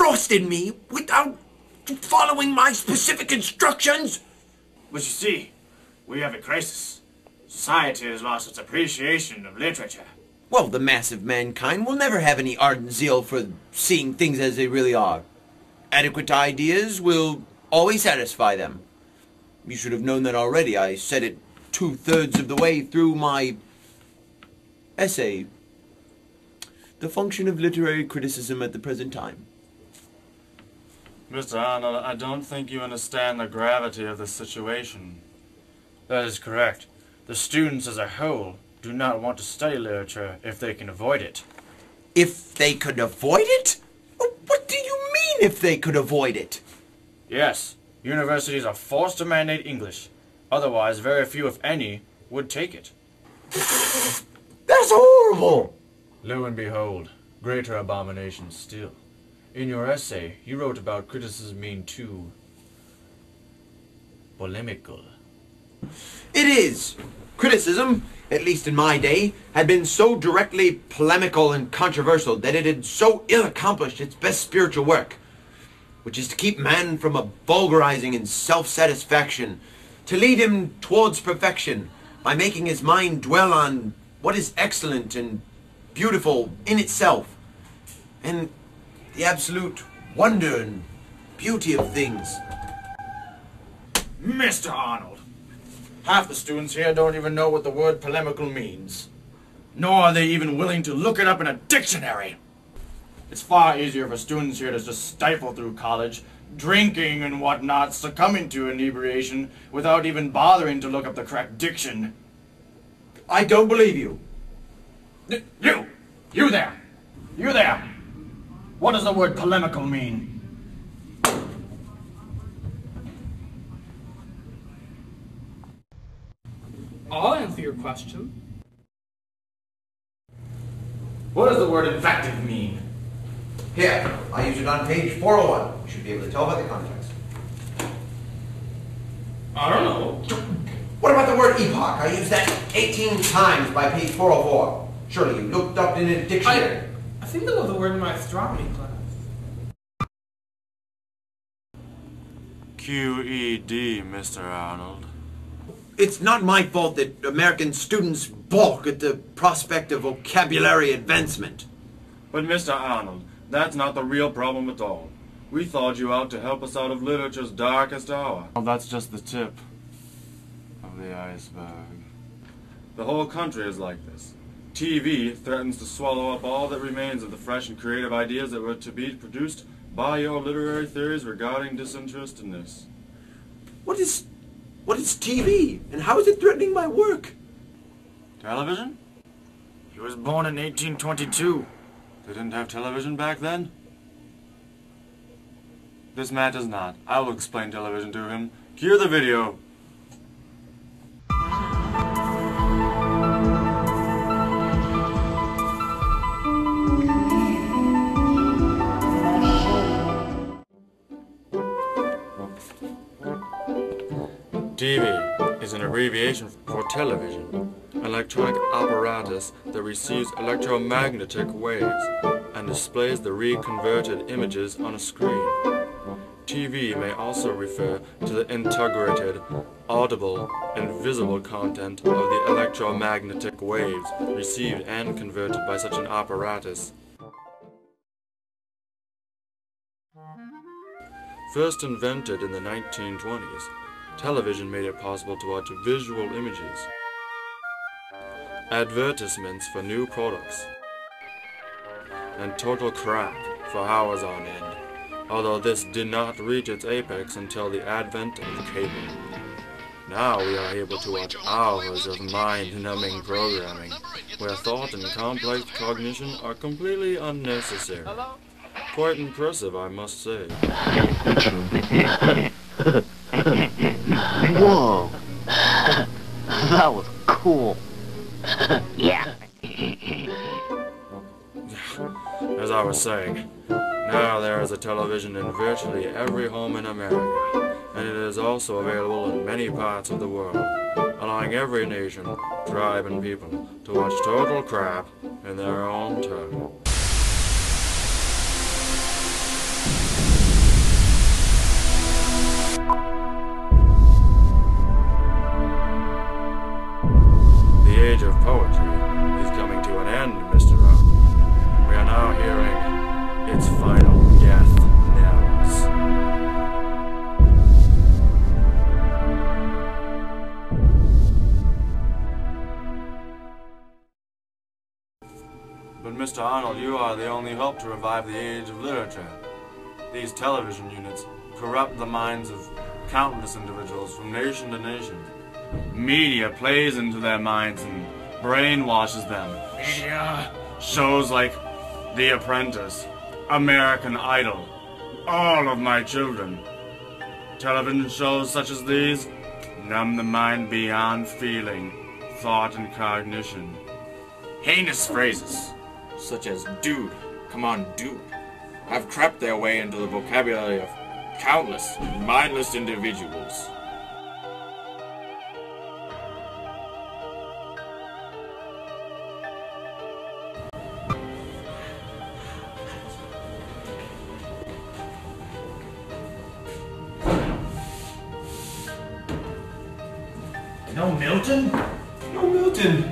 defrosted me without following my specific instructions? But you see, we have a crisis. Society has lost its appreciation of literature. Well, the mass of mankind will never have any ardent zeal for seeing things as they really are. Adequate ideas will always satisfy them. You should have known that already. I said it 2/3 of the way through my essay. The function of literary criticism at the present time. Mr. Arnold, I don't think you understand the gravity of the situation. That is correct. The students as a whole do not want to study literature if they can avoid it. If they could avoid it? What do you mean, if they could avoid it? Yes, universities are forced to mandate English. Otherwise, very few, if any, would take it. That's horrible! Lo and behold, greater abomination still. In your essay, you wrote about criticism being too polemical. It is. Criticism, at least in my day, had been so directly polemical and controversial that it had so ill accomplished its best spiritual work, which is to keep man from a vulgarizing and self-satisfaction, to lead him towards perfection by making his mind dwell on what is excellent and beautiful in itself, and the absolute wonder and beauty of things. Mr. Arnold, Half the students here don't even know what the word polemical means. Nor are they even willing to look it up in a dictionary. It's far easier for students here to just stifle through college, drinking and whatnot, succumbing to inebriation, without even bothering to look up the correct diction. I don't believe you. You there! You there! What does the word polemical mean? I'll answer your question. What does the word invective mean? Here, I use it on page 401. You should be able to tell by the context. I don't know. What about the word epoch? I used that 18 times by page 404. Surely you looked up in a dictionary. I think that was the word in my astronomy class. QED, Mr. Arnold. It's not my fault that American students balk at the prospect of vocabulary advancement. But Mr. Arnold, that's not the real problem at all. We thawed you out to help us out of literature's darkest hour. Well, that's just the tip of the iceberg. The whole country is like this. TV threatens to swallow up all that remains of the fresh and creative ideas that were to be produced by your literary theories regarding disinterestedness. What is TV, and how is it threatening my work? Television? He was born in 1822. They didn't have television back then? This matters not. I will explain television to him. Cue the video. TV is an abbreviation for television, an electronic apparatus that receives electromagnetic waves and displays the reconverted images on a screen. TV may also refer to the integrated, audible, and visible content of the electromagnetic waves received and converted by such an apparatus. First invented in the 1920s, television made it possible to watch visual images, advertisements for new products, and total crap for hours on end, although this did not reach its apex until the advent of cable. Now we are able to watch hours of mind-numbing programming, where thought and complex cognition are completely unnecessary. Quite impressive, I must say. Whoa! That was cool. Yeah. As I was saying, now there is a television in virtually every home in America, and it is also available in many parts of the world, allowing every nation, tribe, and people to watch total crap in their own turn. age of poetry is coming to an end, Mr. Arnold. We are now hearing its final death knells. But Mr. Arnold, you are the only hope to revive the age of literature. These television units corrupt the minds of countless individuals from nation to nation. Media plays into their minds and brainwashes them. Media shows like The Apprentice, American Idol, all of my children. Television shows such as these numb the mind beyond feeling, thought, and cognition. Heinous phrases, such as dude, come on dude, have crept their way into the vocabulary of countless, mindless individuals. No Milton? No Milton.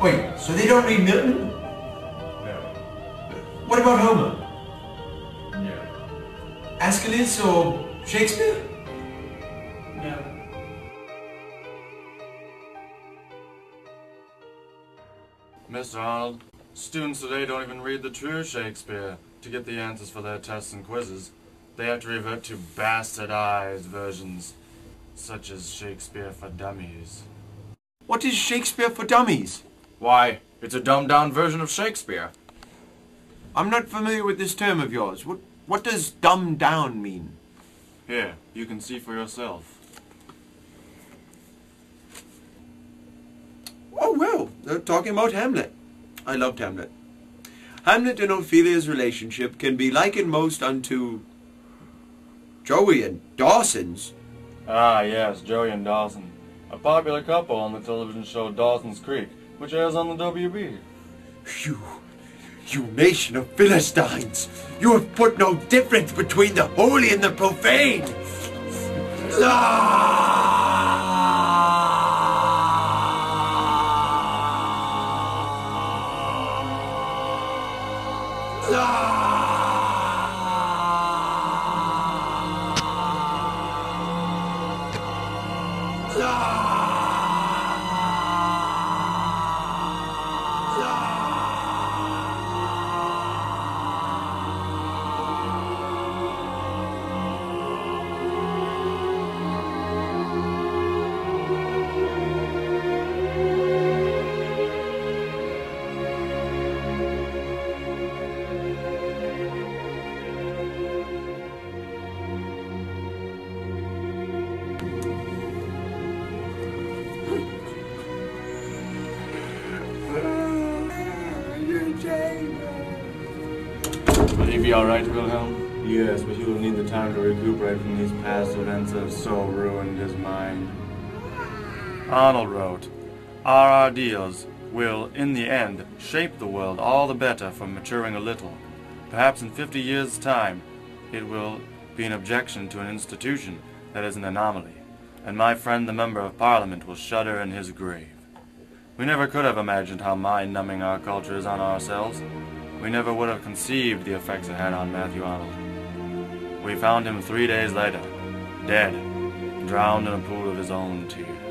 Wait, so they don't read Milton? No. What about Homer? No. Aeschylus or Shakespeare? No. Mr. Arnold, students today don't even read the true Shakespeare to get the answers for their tests and quizzes. They have to revert to bastardized versions, such as Shakespeare for Dummies. What is Shakespeare for Dummies? Why, it's a dumbed-down version of Shakespeare. I'm not familiar with this term of yours. What does dumbed down mean? Here, you can see for yourself. Oh, well, they're talking about Hamlet. I loved Hamlet. Hamlet and Ophelia's relationship can be likened most unto Joey and Dawson's. Ah, yes, Joey and Dawson. A popular couple on the television show Dawson's Creek, which airs on the WB. You nation of Philistines! You have put no difference between the holy and the profane! Will he be alright, Wilhelm? Yes, but he will need the time to recuperate from these past events that have so ruined his mind. Arnold wrote, "Our ideals will, in the end, shape the world all the better for maturing a little. Perhaps in 50 years' time, it will be an objection to an institution that is an anomaly, and my friend the Member of Parliament will shudder in his grave. We never could have imagined how mind-numbing our culture is on ourselves. We never would have conceived the effects it had on Matthew Arnold. We found him 3 days later, dead, drowned in a pool of his own tears.